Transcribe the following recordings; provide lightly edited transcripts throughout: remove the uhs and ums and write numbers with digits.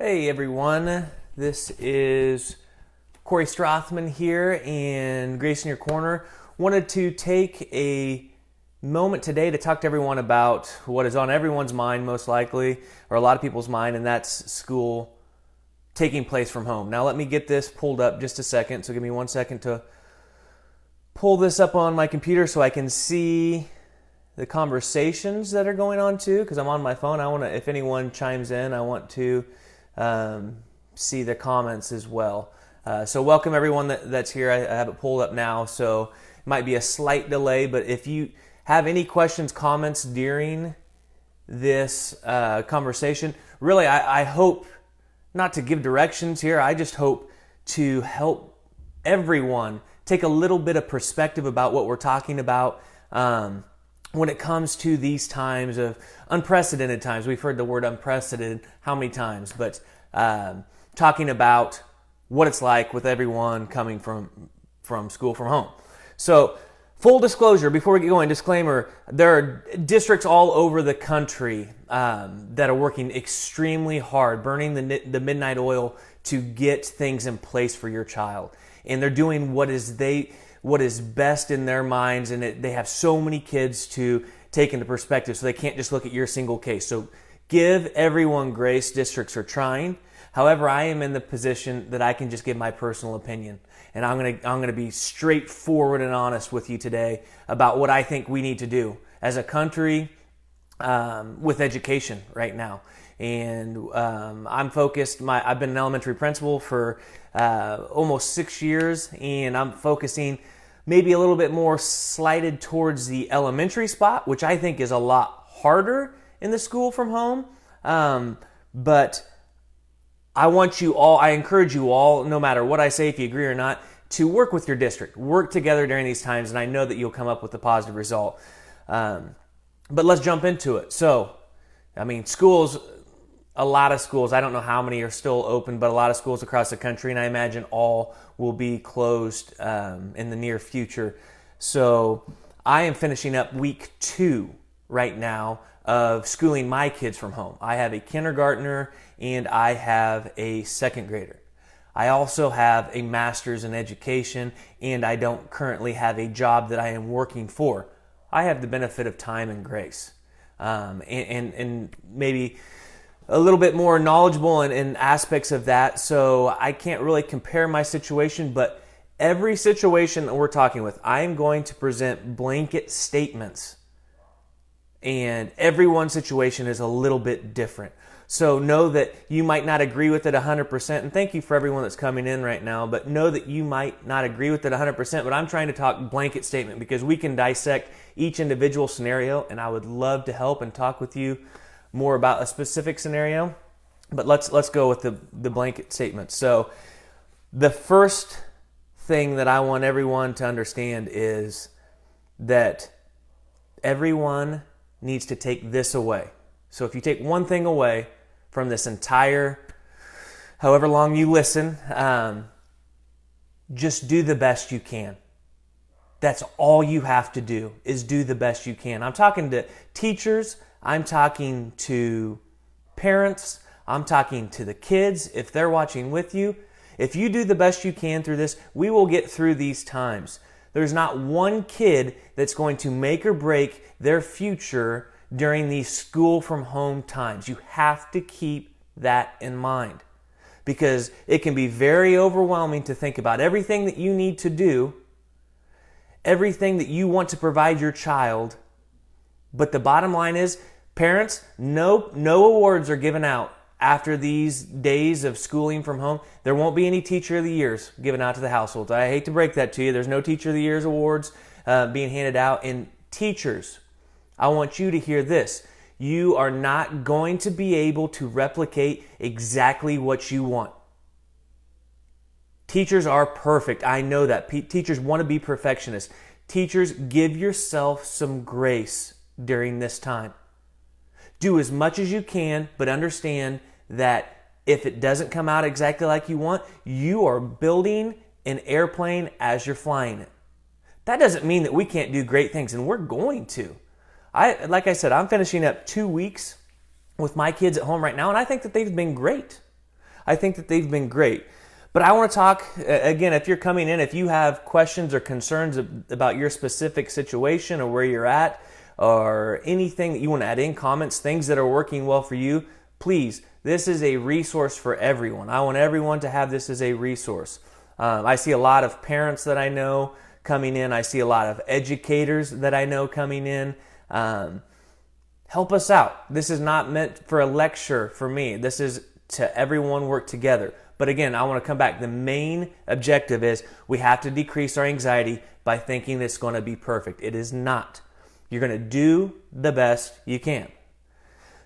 Hey everyone, this is Corey Strothman here and Grace in Your Corner. Wanted to take a moment today to talk to everyone about what is on everyone's mind most likely, or a lot of people's mind, and that's school taking place from home. Now let me get this pulled up just a second, so give me 1 second to pull this up on my computer so I can see the conversations that are going on too, because I'm on my phone. If anyone chimes in, I want to see the comments as well. So welcome everyone that's here. I have it pulled up now, so it might be a slight delay, but if you have any questions, comments during this conversation, really I hope not to give directions here. I just hope to help everyone take a little bit of perspective about what we're talking about when it comes to these times of unprecedented times. We've heard the word unprecedented how many times, but talking about what it's like with everyone coming from school from home. So full disclosure, before we get going, disclaimer, there are districts all over the country that are working extremely hard, burning the midnight oil to get things in place for your child. And they're doing what is best in their minds, and they have so many kids to take into perspective, so they can't just look at your single case. So give everyone grace. Districts are trying. However, I am in the position that I can just give my personal opinion, and I'm gonna be straightforward and honest with you today about what I think we need to do as a country with education right now. And I'm focused. I've been an elementary principal for almost 6 years, and I'm focusing maybe a little bit more slighted towards the elementary spot, which I think is a lot harder in the school from home. But I encourage you all, no matter what I say, if you agree or not, to work with your district, work together during these times, and I know that you'll come up with a positive result. But let's jump into it. So, schools. A lot of schools, I don't know how many are still open, but a lot of schools across the country, and I imagine all will be closed in the near future. So I am finishing up week 2 right now of schooling my kids from home. I have a kindergartner and I have a second grader. I also have a master's in education, and I don't currently have a job that I am working for. I have the benefit of time and grace, and maybe a little bit more knowledgeable in aspects of that, so I can't really compare my situation, but every situation that we're talking with, I am going to present blanket statements, and everyone's situation is a little bit different. So know that you might not agree with it 100%, and thank you for everyone that's coming in right now, but know that you might not agree with it 100%, but I'm trying to talk blanket statement because we can dissect each individual scenario, and I would love to help and talk with you more about a specific scenario, but let's go with the blanket statement. So the first thing that I want everyone to understand is that everyone needs to take this away. So if you take one thing away from this entire, however long you listen, just do the best you can. That's all you have to do, is do the best you can. I'm talking to teachers, I'm talking to parents, I'm talking to the kids if they're watching with you. If you do the best you can through this, we will get through these times. There's not one kid that's going to make or break their future during these school from home times. You have to keep that in mind, because it can be very overwhelming to think about everything that you need to do, everything that you want to provide your child. But the bottom line is, parents, no awards are given out after these days of schooling from home. There won't be any Teacher of the Years given out to the households. I hate to break that to you. There's no Teacher of the Year's awards being handed out. And teachers, I want you to hear this. You are not going to be able to replicate exactly what you want. Teachers are perfect. I know that. Teachers want to be perfectionists. Teachers, give yourself some grace during this time. Do as much as you can, but understand that if it doesn't come out exactly like you want, you are building an airplane as you're flying it. That doesn't mean that we can't do great things, and we're going to. Like I said, I'm finishing up 2 weeks with my kids at home right now, and I think that they've been great. I think that they've been great. But I want to talk, again, if you're coming in, if you have questions or concerns about your specific situation or where you're at, or anything that you want to add in, comments, things that are working well for you, please, this is a resource for everyone. I want everyone to have this as a resource. I see a lot of parents that I know coming in. I see a lot of educators that I know coming in. Help us out. This is not meant for a lecture for me. This is to everyone work together. But again, I want to come back. The main objective is we have to decrease our anxiety by thinking it's going to be perfect. It is not. You're going to do the best you can.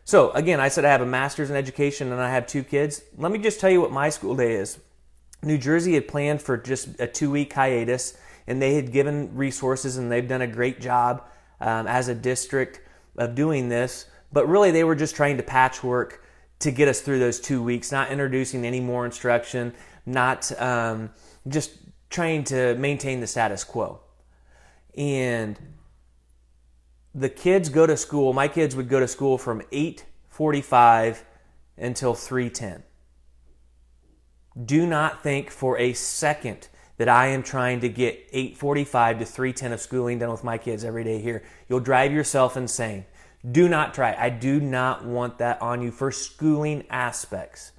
So again, I said I have a master's in education and I have 2 kids. Let me just tell you what my school day is. New Jersey had planned for just a 2-week hiatus, and they had given resources, and they've done a great job as a district of doing this. But really, they were just trying to patchwork to get us through those 2 weeks, not introducing any more instruction, not just trying to maintain the status quo. And the kids go to school, my kids would go to school from 8:45 until 3:10. Do not think for a second that I am trying to get 8:45 to 3:10 of schooling done with my kids every day here. You'll drive yourself insane. Do not try. I do not want that on you for schooling aspects.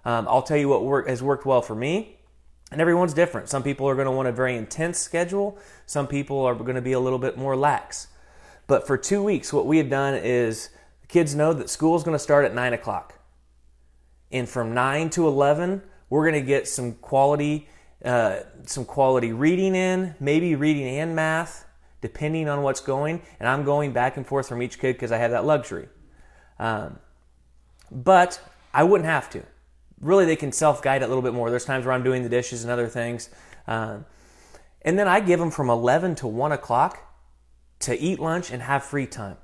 I'll tell you what has worked well for me, and everyone's different. Some people are going to want a very intense schedule. Some people are going to be a little bit more lax. But for 2 weeks, what we have done is the kids know that school is going to start at 9 o'clock. And from 9 to 11, we're going to get some quality reading in, maybe reading and math, depending on what's going. And I'm going back and forth from each kid because I have that luxury. But I wouldn't have to. Really, they can self-guide it a little bit more. There's times where I'm doing the dishes and other things. And then I give them from 11 to 1 o'clock to eat lunch and have free time.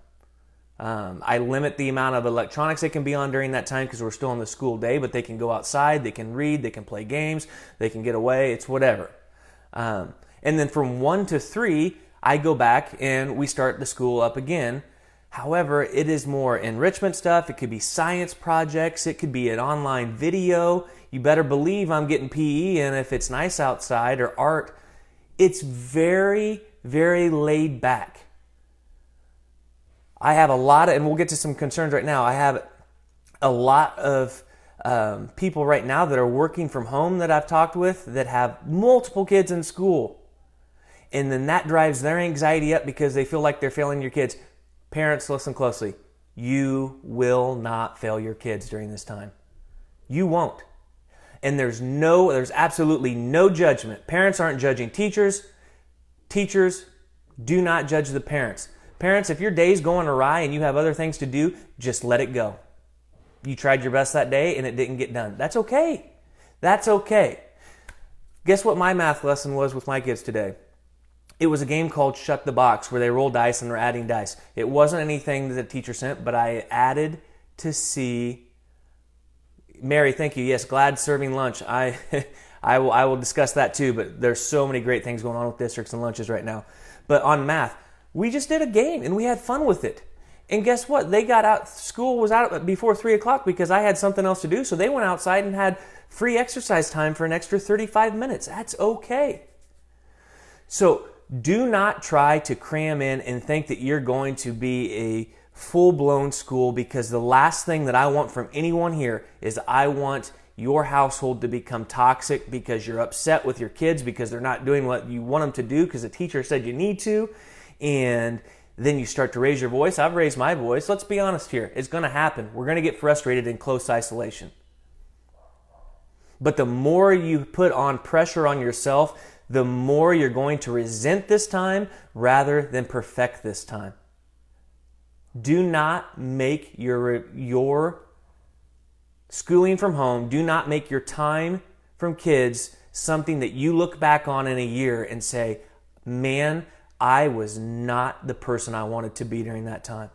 I limit the amount of electronics they can be on during that time because we're still in the school day, but they can go outside, they can read, they can play games, they can get away, it's whatever. And then from 1 to 3, I go back and we start the school up again. However, it is more enrichment stuff. It could be science projects. It could be an online video. You better believe I'm getting PE in if it's nice outside, or art. It's very, very laid back. I have a lot of, and we'll get to some concerns right now. I have a lot of people right now that are working from home that I've talked with that have multiple kids in school. And then that drives their anxiety up because they feel like they're failing your kids. Parents, listen closely. You will not fail your kids during this time. You won't. And there's absolutely no judgment. Parents aren't judging teachers. Teachers do not judge the parents. Parents, if your day's going awry and you have other things to do, just let it go. You tried your best that day and it didn't get done. That's okay. That's okay. Guess what my math lesson was with my kids today? It was a game called Shut the Box where they roll dice and they're adding dice. It wasn't anything that the teacher sent, but I added to see. Mary, thank you. Yes, glad serving lunch. I will discuss that too, but there's so many great things going on with districts and lunches right now. But on math, we just did a game and we had fun with it. And guess what? They got out, school was out before 3 o'clock because I had something else to do. So they went outside and had free exercise time for an extra 35 minutes. That's okay. So do not try to cram in and think that you're going to be a full-blown school, because the last thing that I want from anyone here is I want your household to become toxic because you're upset with your kids because they're not doing what you want them to do because the teacher said you need to, and then you start to raise your voice. I've raised my voice. Let's be honest here. It's going to happen. We're going to get frustrated in close isolation. But the more you put on pressure on yourself, the more you're going to resent this time rather than perfect this time. Do not make your schooling from home, do not make your time from kids something that you look back on in a year and say, man, I was not the person I wanted to be during that time.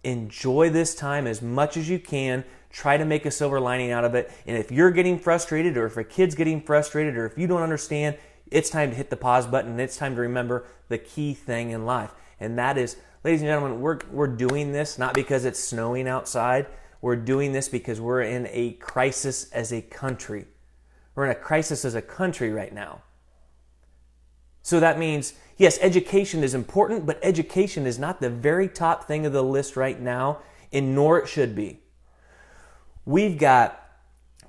Enjoy this time as much as you can. Try to make a silver lining out of it. And if you're getting frustrated, or if a kid's getting frustrated, or if you don't understand, it's time to hit the pause button. And it's time to remember the key thing in life. And that is, ladies and gentlemen, we're doing this not because it's snowing outside. We're doing this because we're in a crisis as a country. We're in a crisis as a country right now. So that means, yes, education is important, but education is not the very top thing of the list right now, and nor it should be. We've got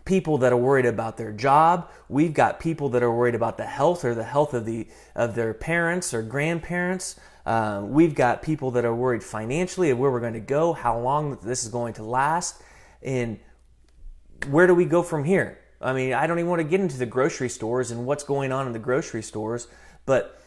people that are worried about their job. We've got people that are worried about the health or the health of their parents or grandparents. We've got people that are worried financially of where we're going to go, how long this is going to last, and where do we go from here? I mean, I don't even want to get into the grocery stores and what's going on in the grocery stores, but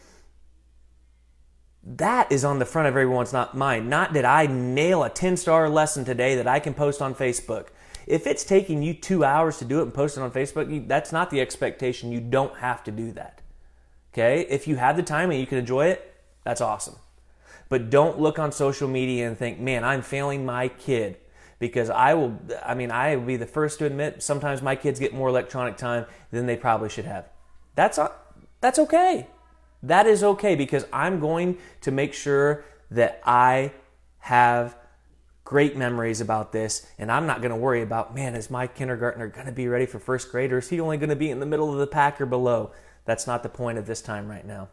that is on the front of everyone's mind. Not did I nail a 10-star lesson today that I can post on Facebook. If it's taking you 2 hours to do it and post it on Facebook, that's not the expectation. You don't have to do that. Okay? If you have the time and you can enjoy it, that's awesome. But don't look on social media and think, man, I'm failing my kid. Because I will be the first to admit sometimes my kids get more electronic time than they probably should have. That's okay. That is okay, because I'm going to make sure that I have great memories about this, and I'm not going to worry about, man, is my kindergartner going to be ready for first grade, or is he only going to be in the middle of the pack or below? That's not the point of this time right now.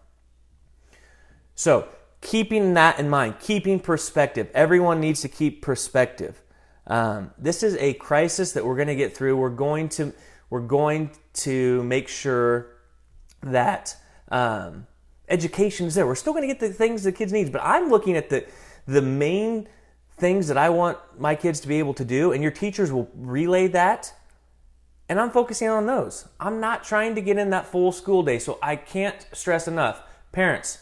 So, keeping that in mind, keeping perspective. Everyone needs to keep perspective. This is a crisis that we're going to get through. We're going to make sure that education is there. We're still going to get the things the kids need, but I'm looking at the main things that I want my kids to be able to do, and your teachers will relay that, and I'm focusing on those. I'm not trying to get in that full school day, so I can't stress enough. Parents,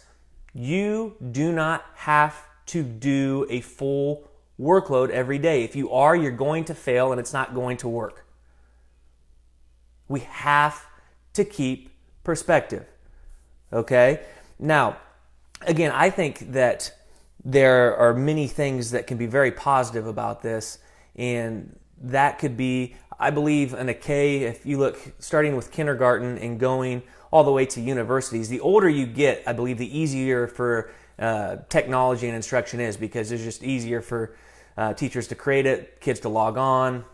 you do not have to do a full workload every day. If you are, you're going to fail, and it's not going to work. We have to keep perspective, okay? Now, again, I think that there are many things that can be very positive about this, and that could be, I believe, in a K, if you look, starting with kindergarten and going all the way to universities, the older you get, I believe the easier for technology and instruction is, because it's just easier for teachers to create it, kids to log on,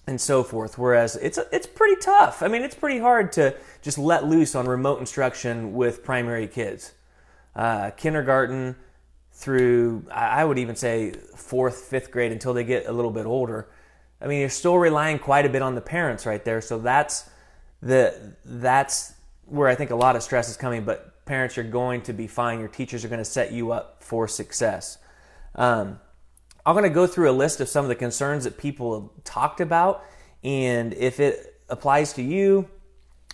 and so forth. Whereas it's pretty tough. I mean, it's pretty hard to just let loose on remote instruction with primary kids. Kindergarten through, I would even say 4th, 5th grade, until they get a little bit older. I mean, you're still relying quite a bit on the parents right there. So that's where I think a lot of stress is coming. But parents, you're going to be fine. Your teachers are going to set you up for success. I'm going to go through a list of some of the concerns that people have talked about, and if it applies to you,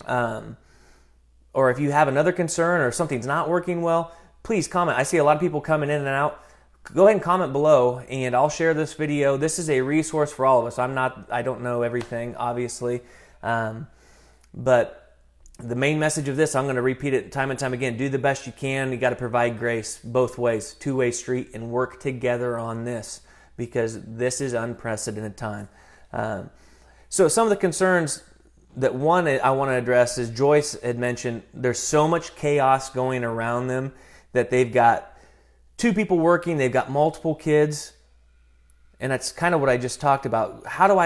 or if you have another concern or something's not working well, please comment. I see a lot of people coming in and out. Go ahead and comment below, and I'll share this video. This is a resource for all of us. I don't know everything, obviously, but the main message of this, I'm going to repeat it time and time again. Do the best you can. You got to provide grace both ways, two-way street, and work together on this, because this is unprecedented time. So some of the concerns that one I want to address is, Joyce had mentioned, there's so much chaos going around them that they've got 2 people working, they've got multiple kids, and that's kind of what I just talked about. How do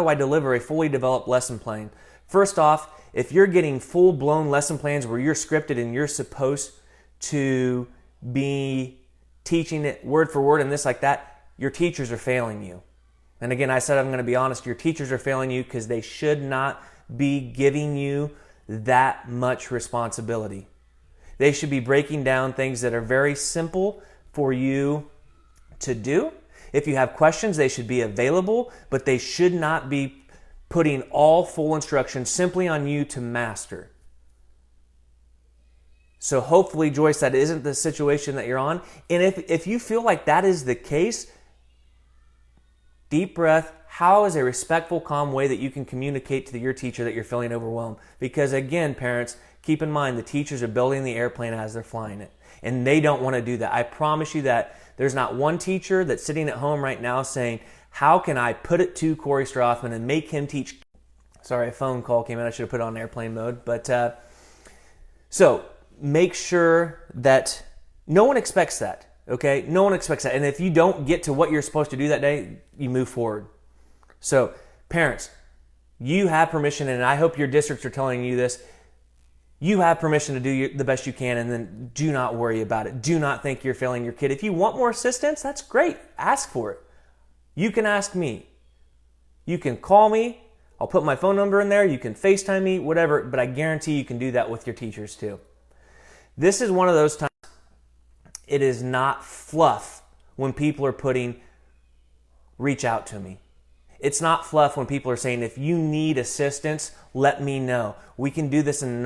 I deliver a fully developed lesson plan? First off, if you're getting full-blown lesson plans where you're scripted and you're supposed to be teaching it word for word and this like that, your teachers are failing you. And again, I said I'm going to be honest, your teachers are failing you because they should not be giving you that much responsibility. They should be breaking down things that are very simple for you to do. If you have questions, they should be available, but they should not be putting all full instruction simply on you to master. So hopefully, Joyce, that isn't the situation that you're on. And if you feel like that is the case, deep breath. How is a respectful, calm way that you can communicate to your teacher that you're feeling overwhelmed? Because again, parents, keep in mind the teachers are building the airplane as they're flying it. And they don't want to do that. I promise you that there's not one teacher that's sitting at home right now saying, how can I put it to Corey Strothman and make him teach? Sorry, a phone call came in. I should have put it on airplane mode. But so make sure that no one expects that. Okay? No one expects that. And if you don't get to what you're supposed to do that day, you move forward. So parents, you have permission, and I hope your districts are telling you this. You have permission to do the best you can, and then do not worry about it. Do not think you're failing your kid. If you want more assistance, that's great. Ask for it. You can ask me. You can call me. I'll put my phone number in there. You can FaceTime me, whatever, but I guarantee you can do that with your teachers too. This is one of those times it is not fluff when people are putting reach out to me. It's not fluff when people are saying, if you need assistance, let me know. We can do this in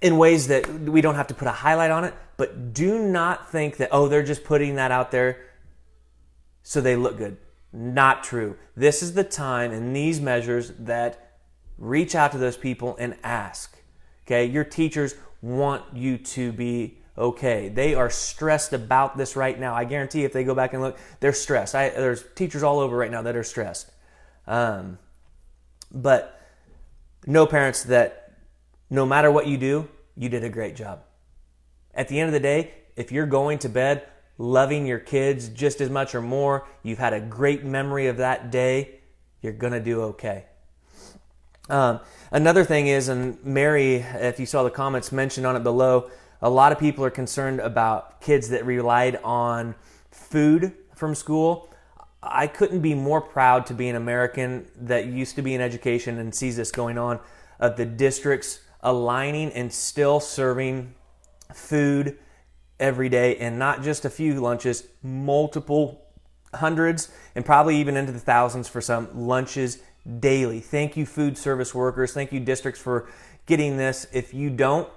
in ways that we don't have to put a highlight on it, but do not think that, oh, they're just putting that out there so they look good. Not true. This is the time in these measures that reach out to those people and ask. Okay, your teachers want you to be okay. They are stressed about this right now. I guarantee if they go back and look, they're stressed. There's teachers all over right now that are stressed. But know, parents, that no matter what you do, you did a great job. At the end of the day, if you're going to bed loving your kids just as much or more, you've had a great memory of that day, you're going to do okay. Another thing is, and Mary, if you saw the comments, mentioned on it below, a lot of people are concerned about kids that relied on food from school. I couldn't be more proud to be an American that used to be in education and sees this going on, of the districts aligning and still serving food every day, and not just a few lunches, multiple hundreds and probably even into the thousands for some lunches daily. Thank you, food service workers. Thank you, districts, for getting this. If you know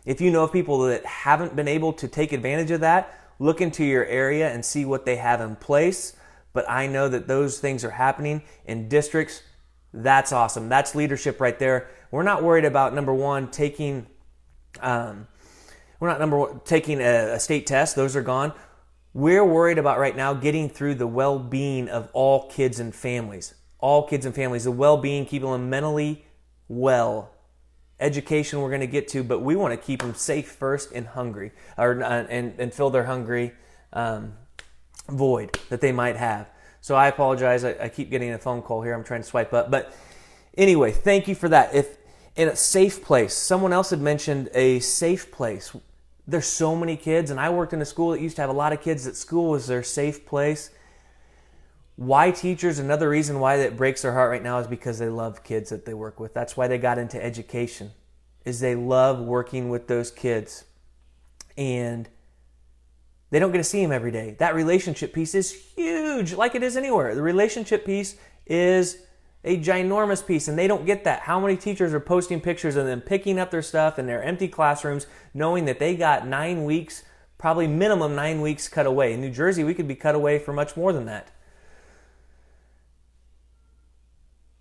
of people that haven't been able to take advantage of that, look into your area and see what they have in place. But I know that those things are happening in districts. That's awesome. That's leadership right there. We're not worried about, number one, taking a state test. Those are gone. We're worried about right now getting through the well-being of all kids and families. All kids and families. The well-being, keeping them mentally well. Education we're going to get to, but we want to keep them safe first and hungry, and fill their hungry void that they might have. So I apologize. I keep getting a phone call here. I'm trying to swipe up. But anyway, thank you for that. If in a safe place, someone else had mentioned a safe place. There's so many kids, and I worked in a school that used to have a lot of kids. That school was their safe place. Why teachers, another reason why that breaks their heart right now is because they love kids that they work with. That's why they got into education, is they love working with those kids. And they don't get to see them every day. That relationship piece is huge, like it is anywhere. The relationship piece is a ginormous piece, and they don't get that. How many teachers are posting pictures of them picking up their stuff in their empty classrooms, knowing that they got 9 weeks, probably minimum 9 weeks cut away. In New Jersey, we could be cut away for much more than that.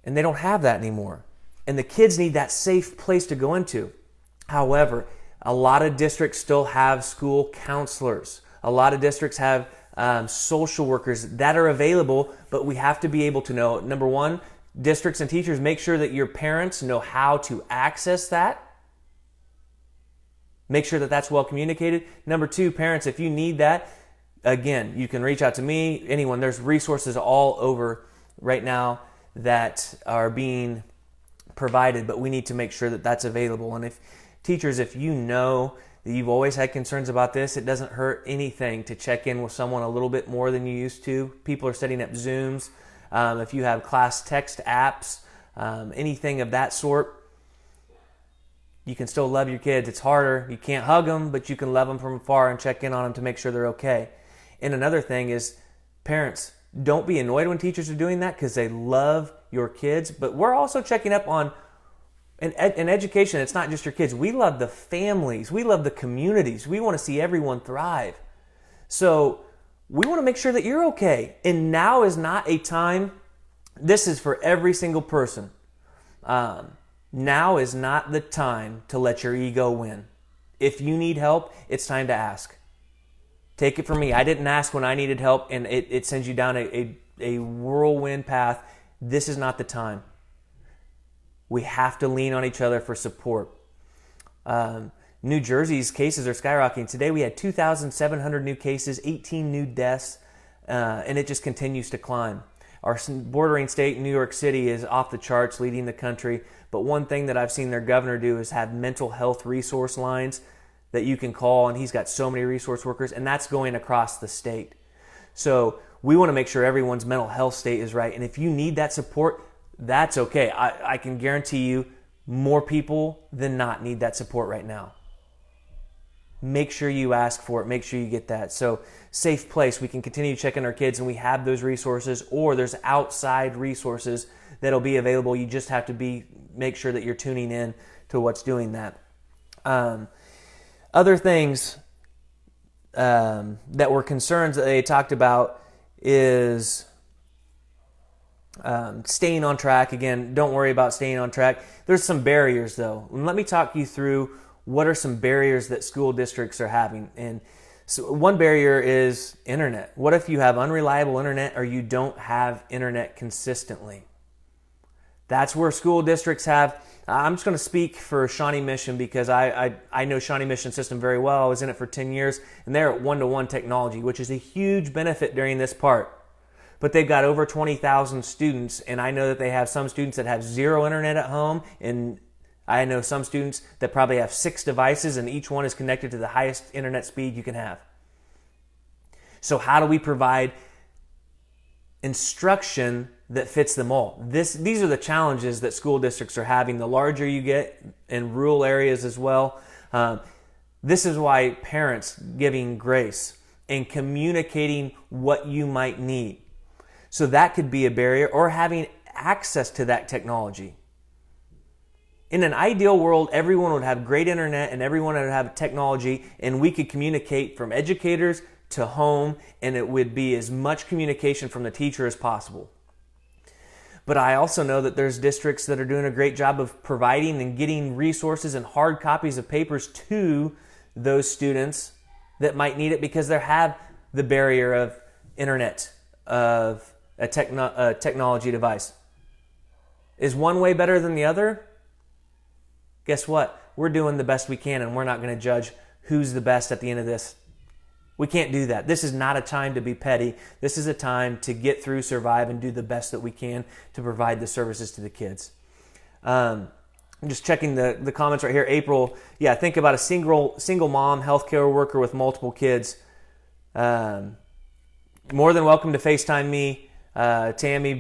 And they don't have that anymore. And the kids need that safe place to go into. However, a lot of districts still have school counselors. A lot of districts have social workers that are available, but we have to be able to know, number one, districts and teachers, make sure that your parents know how to access that. Make sure that that's well communicated. Number two, parents, if you need that, again, you can reach out to me, anyone. There's resources all over right now that are being provided, but we need to make sure that that's available. And if teachers, if you know that you've always had concerns about this, it doesn't hurt anything to check in with someone a little bit more than you used to. People are setting up Zooms. If you have class text apps, anything of that sort, you can still love your kids. It's harder. You can't hug them, but you can love them from afar and check in on them to make sure they're okay. And another thing is, parents, don't be annoyed when teachers are doing that, because they love your kids. But we're also checking up on, in education, it's not just your kids. We love the families. We love the communities. We want to see everyone thrive. So we want to make sure that you're okay. And now is not a time, this is for every single person. Now is not the time to let your ego win. If you need help, it's time to ask. Take it from me. I didn't ask when I needed help, and it sends you down a whirlwind path. This is not the time. We have to lean on each other for support. New Jersey's cases are skyrocketing. Today we had 2,700 new cases, 18 new deaths. and it just continues to climb. Our bordering state, New York City, is off the charts, leading the country. But one thing that I've seen their governor do is have mental health resource lines that you can call, and he's got so many resource workers, and that's going across the state. So we want to make sure everyone's mental health state is right. And if you need that support, that's okay. I can guarantee you more people than not need that support right now. Make sure you ask for it. Make sure you get that. So safe place. We can continue checking our kids, and we have those resources, or there's outside resources that'll be available. You just have to make sure that you're tuning in to what's doing that. Other things that were concerns that they talked about is staying on track. Again, don't worry about staying on track. There's some barriers, though. And let me talk you through what are some barriers that school districts are having. And so one barrier is internet. What if you have unreliable internet or you don't have internet consistently? That's where school districts have. I'm just going to speak for Shawnee Mission because I know Shawnee Mission system very well. I was in it for 10 years, and they're at one-to-one technology, which is a huge benefit during this part. But they've got over 20,000 students, and I know that they have some students that have zero internet at home, and I know some students that probably have 6 devices, and each one is connected to the highest internet speed you can have. So how do we provide instruction that fits them all? These are the challenges that school districts are having. The larger you get in rural areas as well. This is why parents giving grace and communicating what you might need. So that could be a barrier, or having access to that technology. In an ideal world, everyone would have great internet and everyone would have technology, and we could communicate from educators to home, and it would be as much communication from the teacher as possible. But I also know that there's districts that are doing a great job of providing and getting resources and hard copies of papers to those students that might need it because they have the barrier of internet, of a technology device. Is one way better than the other? Guess what? We're doing the best we can, and we're not going to judge who's the best at the end of this. We can't do that. This is not a time to be petty. This is a time to get through, survive, and do the best that we can to provide the services to the kids. I'm just checking the comments right here. April, yeah, think about a single mom, healthcare worker with multiple kids. More than welcome to FaceTime me. Tammy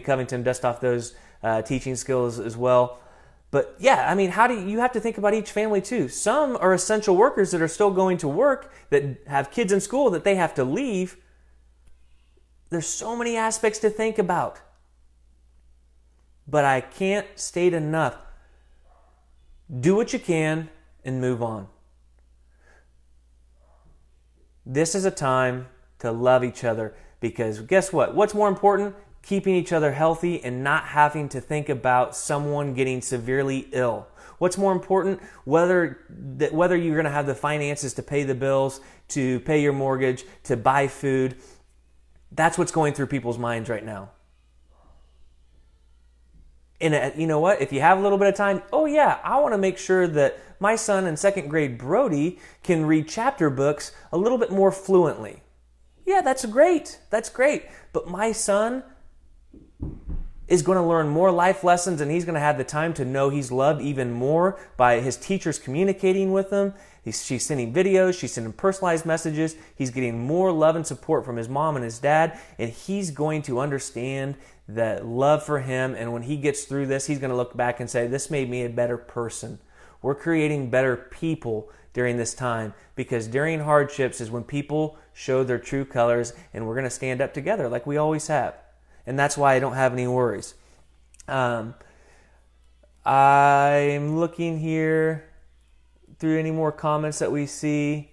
Covington, dust off those teaching skills as well. But yeah, I mean, you have to think about each family too. Some are essential workers that are still going to work, that have kids in school that they have to leave. There's so many aspects to think about. But I can't state enough. Do what you can and move on. This is a time to love each other, because guess what? What's more important? Keeping each other healthy and not having to think about someone getting severely ill. What's more important? Whether you're going to have the finances to pay the bills, to pay your mortgage, to buy food. That's what's going through people's minds right now. And you know what? If you have a little bit of time, oh yeah, I want to make sure that my son in 2nd grade, Brody, can read chapter books a little bit more fluently. Yeah, that's great. That's great. But my son is going to learn more life lessons, and he's going to have the time to know he's loved even more by his teachers communicating with him. She's sending videos, she's sending personalized messages. He's getting more love and support from his mom and his dad, and he's going to understand that love for him. And when he gets through this, he's going to look back and say, this made me a better person. We're creating better people during this time, because during hardships is when people show their true colors, and we're going to stand up together like we always have. And that's why I don't have any worries. I'm looking here through any more comments that we see.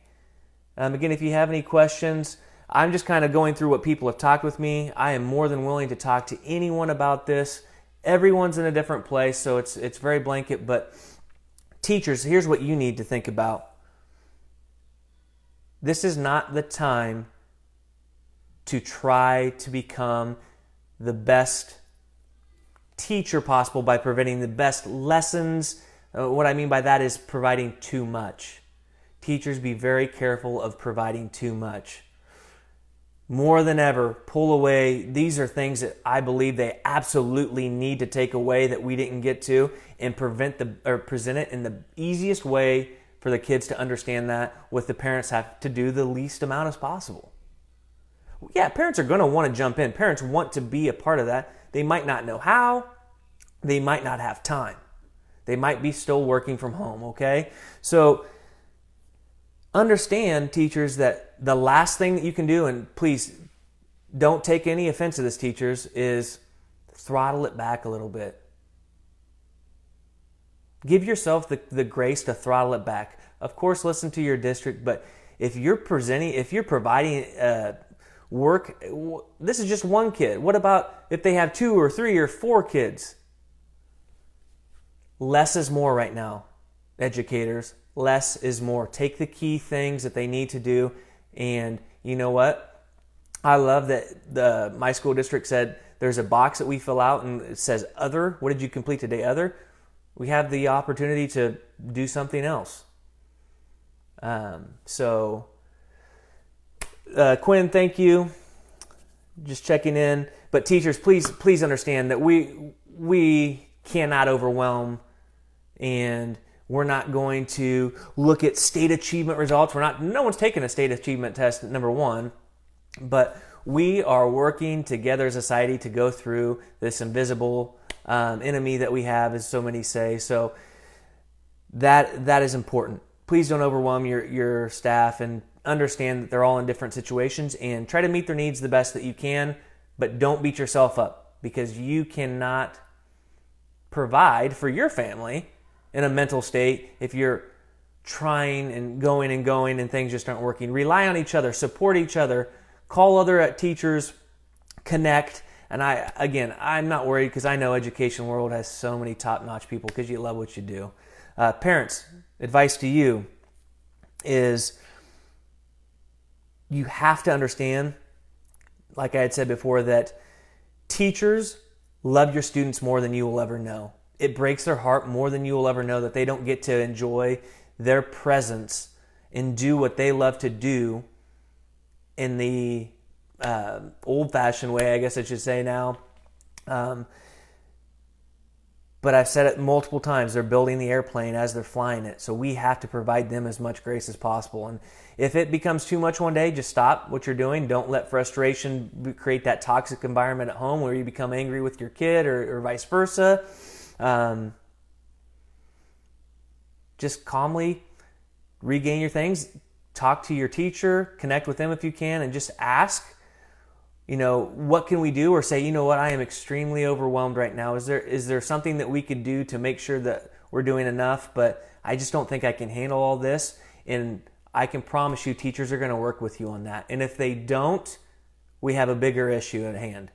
Again, if you have any questions, I'm just kind of going through what people have talked with me. I am more than willing to talk to anyone about this. Everyone's in a different place, so it's very blanket. But teachers, here's what you need to think about. This is not the time to try to become the best teacher possible by providing the best lessons. What I mean by that is providing too much. Teachers, be very careful of providing too much. more than ever, pull away. These are things that I believe they absolutely need to take away that we didn't get to, and present it in the easiest way for the kids to understand that, with the parents have to do the least amount as possible. Yeah, parents are going to want to jump in. Parents want to be a part of that. They might not know how. They might not have time. They might be still working from home, okay? So understand, teachers, that the last thing that you can do, and please don't take any offense to this, teachers, is throttle it back a little bit. Give yourself the grace to throttle it back. Of course, listen to your district, but if you're providing work, this is just one kid. What about if they have 2 or 3 or 4 kids? Less is more right now, educators. Less is more. Take the key things that they need to do, and you know what? I love that my school district said there's a box that we fill out and it says other. What did you complete today? Other. We have the opportunity to do something else. Quinn, thank you. Just checking in. But teachers, please understand that we cannot overwhelm, and we're not going to look at state achievement results. No one's taking a state achievement test, number one, but we are working together as a society to go through this invisible enemy that we have, as so many say. So that is important. Please don't overwhelm your staff, and understand that they're all in different situations, and try to meet their needs the best that you can, but don't beat yourself up, because you cannot provide for your family in a mental state if you're trying and going and things just aren't working. Rely on each other, support each other, call other teachers, connect. And I'm not worried, because I know education world has so many top-notch people, because you love what you do. Parents, advice to you is you have to understand, like I had said before, that teachers love your students more than you will ever know. It breaks their heart more than you will ever know that they don't get to enjoy their presence and do what they love to do in the old-fashioned way, I guess I should say now. But I've said it multiple times, they're building the airplane as they're flying it. So we have to provide them as much grace as possible. And if it becomes too much one day, just stop what you're doing. Don't let frustration create that toxic environment at home where you become angry with your kid, or vice versa. Just calmly regain your things. Talk to your teacher, connect with them if you can, and just ask, what can we do? Or say, what, I am extremely overwhelmed right now. Is there something that we could do to make sure that we're doing enough? But I just don't think I can handle all this. And I can promise you, teachers are going to work with you on that. And if they don't, we have a bigger issue at hand.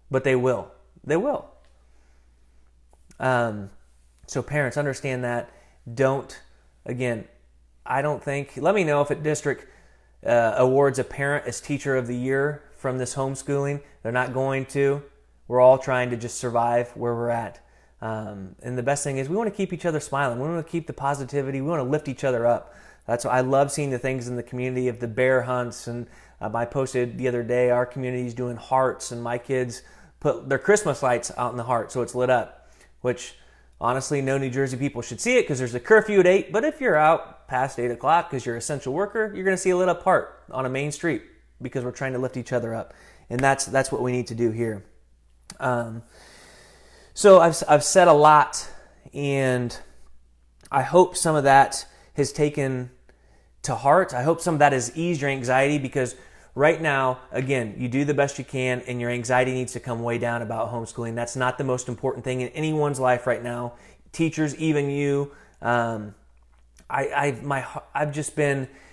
But they will. They will. So parents, understand that. Let me know if a district awards a parent as teacher of the year from this homeschooling. They're not going to. We're all trying to just survive where we're at. And the best thing is we want to keep each other smiling. We want to keep the positivity. We want to lift each other up. That's why I love seeing the things in the community of the bear hunts. And I posted the other day, our community is doing hearts, and my kids put their Christmas lights out in the heart so it's lit up, which honestly, no New Jersey people should see it because there's a curfew at 8. But if you're out past 8 o'clock because you're an essential worker, you're going to see a lit up heart on a main street, because we're trying to lift each other up. And that's what we need to do here. So I've said a lot, and I hope some of that has taken to heart. I hope some of that has eased your anxiety, because right now, again, you do the best you can, and your anxiety needs to come way down about homeschooling. That's not the most important thing in anyone's life right now. Teachers, even you.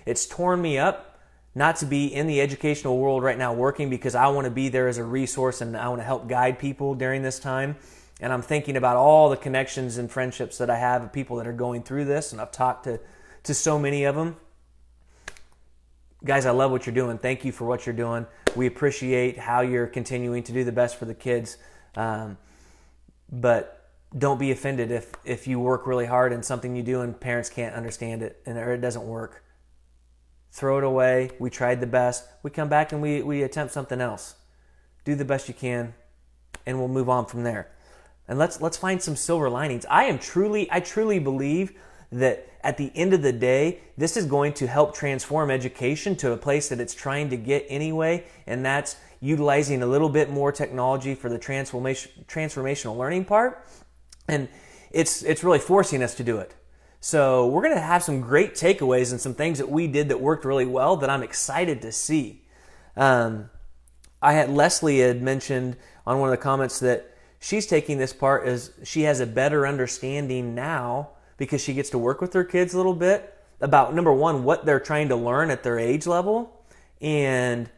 It's torn me up not to be in the educational world right now working, because I want to be there as a resource, and I want to help guide people during this time. And I'm thinking about all the connections and friendships that I have of people that are going through this, and I've talked to so many of them. Guys, I love what you're doing. Thank you for what you're doing. We appreciate how you're continuing to do the best for the kids. But don't be offended if you work really hard in something you do and parents can't understand it, or it doesn't work. throw it away. We tried the best. We come back and we attempt something else. Do the best you can, and we'll move on from there. And let's find some silver linings. I truly believe that at the end of the day, this is going to help transform education to a place that it's trying to get anyway, and that's utilizing a little bit more technology for the transformational learning part. And it's really forcing us to do it. So we're going to have some great takeaways and some things that we did that worked really well that I'm excited to see. Leslie had mentioned on one of the comments that she's taking this part as she has a better understanding now because she gets to work with her kids a little bit about, number one, what they're trying to learn at their age level and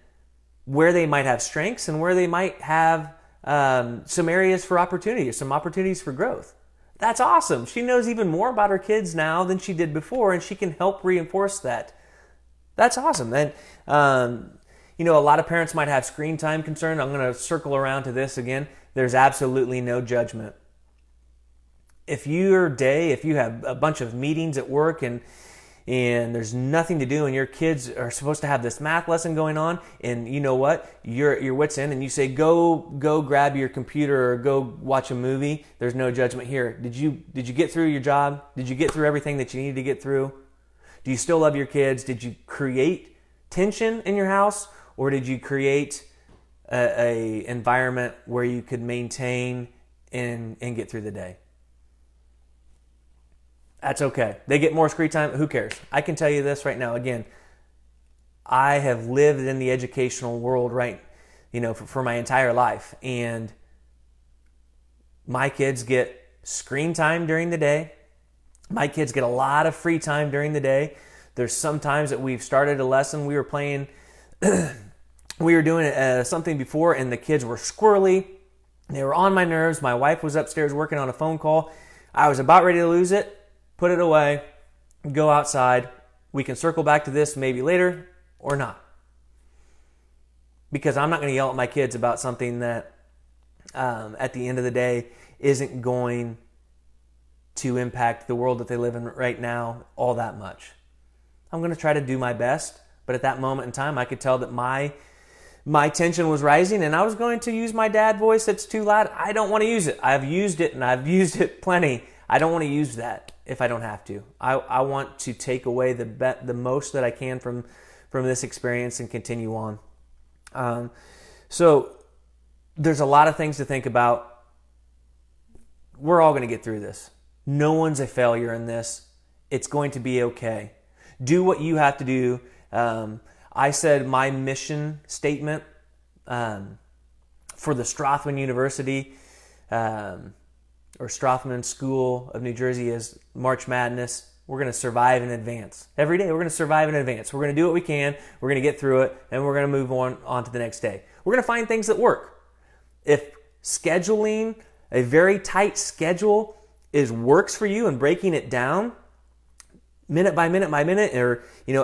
where they might have strengths and where they might have some areas for opportunity, some opportunities for growth. That's awesome. She knows even more about her kids now than she did before, and she can help reinforce that. That's awesome. And, a lot of parents might have screen time concern. I'm going to circle around to this again. There's absolutely no judgment. If you have a bunch of meetings at work and there's nothing to do and your kids are supposed to have this math lesson going on, and you know what? Your wit's end and you say, go grab your computer or go watch a movie. There's no judgment here. Did you get through your job? Did you get through everything that you needed to get through? Do you still love your kids? Did you create tension in your house, or did you create a environment where you could maintain and get through the day? That's okay. They get more screen time. Who cares? I can tell you this right now. Again, I have lived in the educational world, for my entire life. And my kids get screen time during the day. My kids get a lot of free time during the day. There's some times that we've started a lesson. We were playing, we were doing something before, and the kids were squirrely. They were on my nerves. My wife was upstairs working on a phone call. I was about ready to lose it. Put it away, go outside. We can circle back to this maybe later or not. Because I'm not going to yell at my kids about something that at the end of the day isn't going to impact the world that they live in right now all that much. I'm going to try to do my best, but at that moment in time I could tell that my tension was rising, and I was going to use my dad voice that's too loud. I don't want to use it. I've used it, and I've used it plenty. I don't want to use that if I don't have to. I want to take away the most that I can from this experience and continue on. So there's a lot of things to think about. We're all going to get through this. No one's a failure in this. It's going to be okay. Do what you have to do. I said my mission statement for the Strathman University or Strathman School of New Jersey is March Madness. We're going to survive in advance. Every day we're going to survive in advance. We're going to do what we can. We're going to get through it, and we're going to move on to the next day. We're going to find things that work. If scheduling a very tight schedule works for you and breaking it down minute by minute by minute, or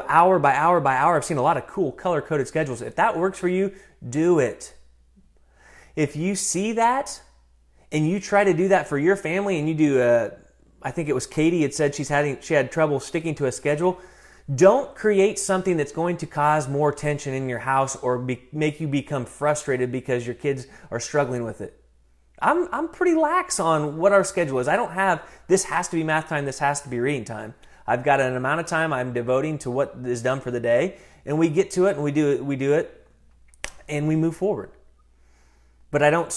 hour by hour by hour, I've seen a lot of cool color-coded schedules. If that works for you, do it. If you see that and you try to do that for your family, and you do, I think it was Katie had said she had trouble sticking to a schedule. Don't create something that's going to cause more tension in your house or make you become frustrated because your kids are struggling with it. I'm pretty lax on what our schedule is. I don't have, this has to be math time, this has to be reading time. I've got an amount of time I'm devoting to what is done for the day, and we get to it and we do it, and we move forward. But I don't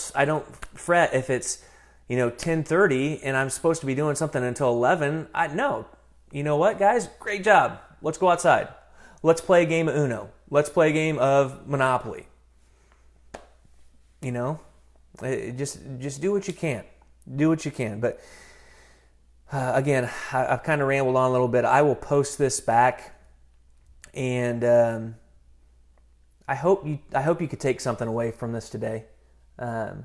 fret if it's 10:30 and I'm supposed to be doing something until 11. No. You know what, guys? Great job. Let's go outside. Let's play a game of Uno. Let's play a game of Monopoly. Just do what you can. Do what you can. But again, I've kind of rambled on a little bit. I will post this back, and I hope you could take something away from this today. Man,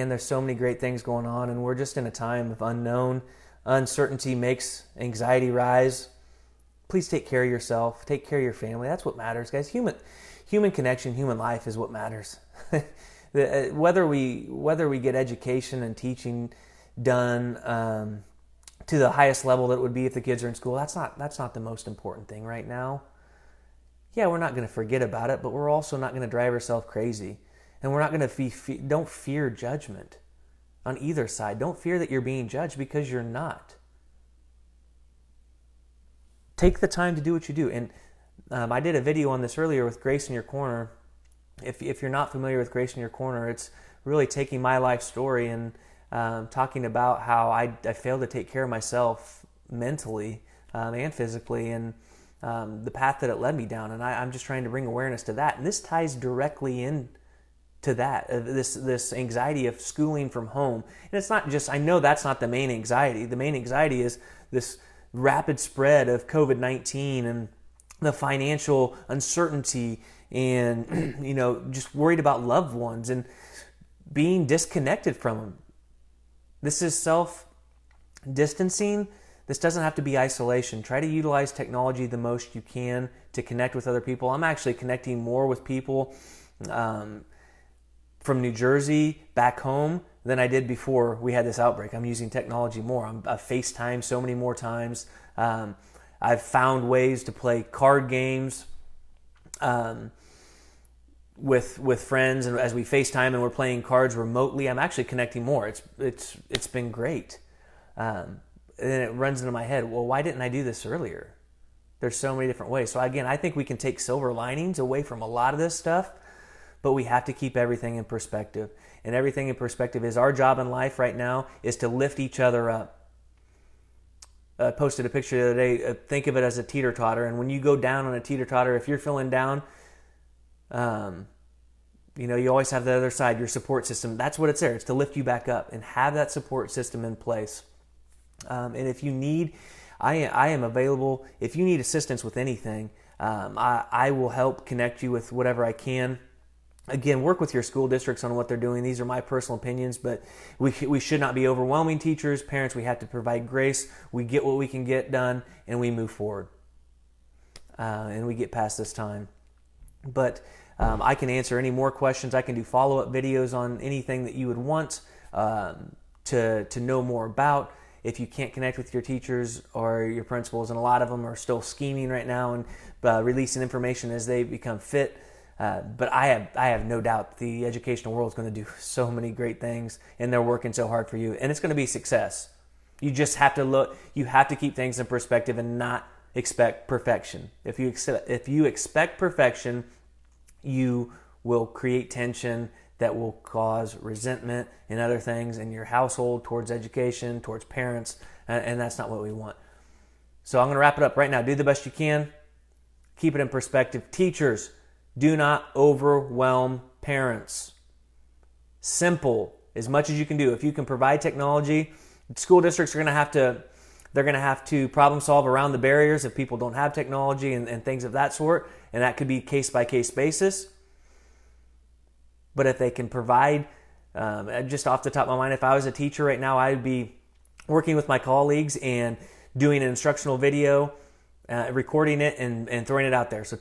there's so many great things going on, and we're just in a time of unknown. Uncertainty makes anxiety rise. Please take care of yourself. Take care of your family. That's what matters, guys. Human connection, human life is what matters. Whether we get education and teaching done to the highest level that it would be if the kids are in school. That's not the most important thing right now. Yeah, we're not going to forget about it, but we're also not going to drive ourselves crazy. And we're not going to don't fear judgment on either side. Don't fear that you're being judged, because you're not. Take the time to do what you do. And I did a video on this earlier with Grace in Your Corner. If you're not familiar with Grace in Your Corner, it's really taking my life story and talking about how I failed to take care of myself mentally and physically, and the path that it led me down. And I'm just trying to bring awareness to that. And this ties directly in to that, this anxiety of schooling from home. And it's not just, I know that's not the main anxiety. The main anxiety is this rapid spread of COVID-19 and the financial uncertainty, and just worried about loved ones and being disconnected from them. This is self-distancing. This doesn't have to be isolation. Try to utilize technology the most you can to connect with other people. I'm actually connecting more with people from New Jersey back home than I did before we had this outbreak. I'm using technology more. I've FaceTimed so many more times. I've found ways to play card games with friends, and as we FaceTime and we're playing cards remotely, I'm actually connecting more. It's been great. And then it runs into my head, well, why didn't I do this earlier? There's so many different ways. So again, I think we can take silver linings away from a lot of this stuff, but we have to keep everything in perspective. And everything in perspective is our job in life right now is to lift each other up. I posted a picture the other day. Think of it as a teeter-totter. And when you go down on a teeter-totter, if you're feeling down, you always have the other side, your support system. That's what it's there. It's to lift you back up and have that support system in place. And if you need, I am available. If you need assistance with anything, I will help connect you with whatever I can. Again, work with your school districts on what they're doing. These are my personal opinions, but we should not be overwhelming teachers. Parents, we have to provide grace. We get what we can get done, and we move forward. And we get past this time. But I can answer any more questions. I can do follow-up videos on anything that you would want to know more about. If you can't connect with your teachers or your principals, and a lot of them are still scheming right now and releasing information as they become fit. But I have no doubt the educational world is going to do so many great things, and they're working so hard for you, and it's going to be success. You just have to look. You have to keep things in perspective and not expect perfection. If you expect perfection, you will create tension that will cause resentment and other things in your household, towards education, towards parents, and that's not what we want. So I'm going to wrap it up right now. Do the best you can. Keep it in perspective. Teachers, do not overwhelm parents. Simple, as much as you can do. If you can provide technology, school districts are going to have to problem solve around the barriers if people don't have technology and things of that sort, and that could be case by case basis. But if they can provide, just off the top of my mind, if I was a teacher right now, I'd be working with my colleagues and doing an instructional video, recording it and throwing it out there. So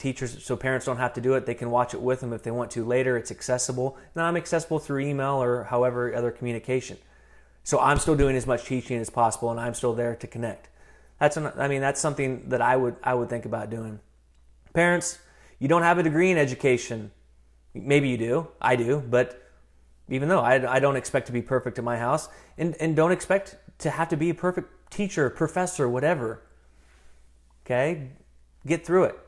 parents don't have to do it. They can watch it with them if they want to later. It's accessible. Now I'm accessible through email or however other communication. So I'm still doing as much teaching as possible, and I'm still there to connect. That's something that I would think about doing. Parents, you don't have a degree in education. Maybe you do. I do. But even though I don't expect to be perfect in my house, and don't expect to have to be a perfect teacher, professor, whatever. Okay? Get through it.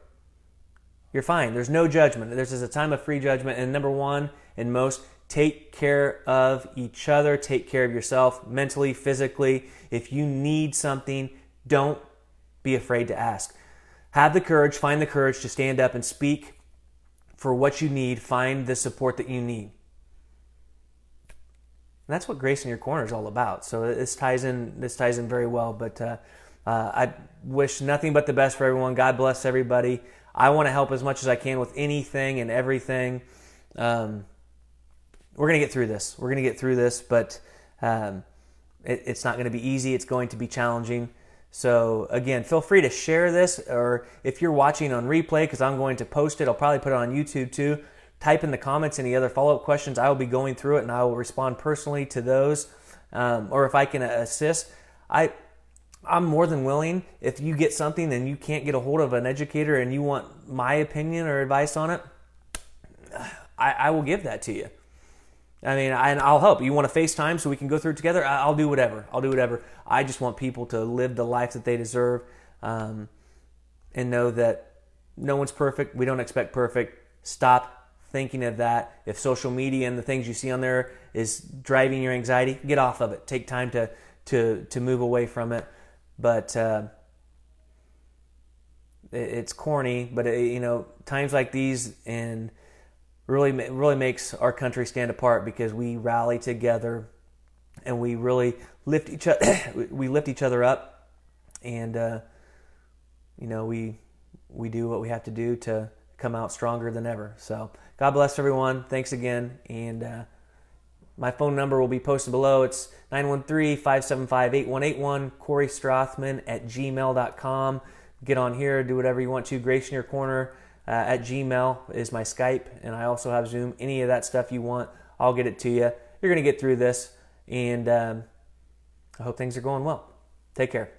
You're fine. There's no judgment. This is a time of free judgment. And number one, and most, take care of each other. Take care of yourself mentally, physically. If you need something, don't be afraid to ask. Have the courage, find the courage to stand up and speak for what you need. Find the support that you need. And that's what Grace in Your Corner is all about. So this ties in very well. But I wish nothing but the best for everyone. God bless everybody. I want to help as much as I can with anything and everything. We're going to get through this. But it's not going to be easy. It's going to be challenging. So again, feel free to share this, or if you're watching on replay, because I'm going to post it, I'll probably put it on YouTube too. Type in the comments any other follow-up questions. I will be going through it, and I will respond personally to those. Or if I can assist, I'm more than willing, if you get something and you can't get a hold of an educator and you want my opinion or advice on it, I will give that to you. I mean, and I'll help. You want to FaceTime so we can go through it together? I'll do whatever. I'll do whatever. I just want people to live the life that they deserve, and know that no one's perfect. We don't expect perfect. Stop thinking of that. If social media and the things you see on there is driving your anxiety, get off of it. Take time to move away from it. But it's corny. But times like these and really makes our country stand apart, because we rally together and we really lift each other up, and we do what we have to do to come out stronger than ever. So God bless everyone. Thanks again. And my phone number will be posted below. It's 913-575-8181, CoreyStrothman@gmail.com. Get on here, do whatever you want to. Grace in Your Corner at Gmail is my Skype, and I also have Zoom. Any of that stuff you want, I'll get it to you. You're going to get through this, and I hope things are going well. Take care.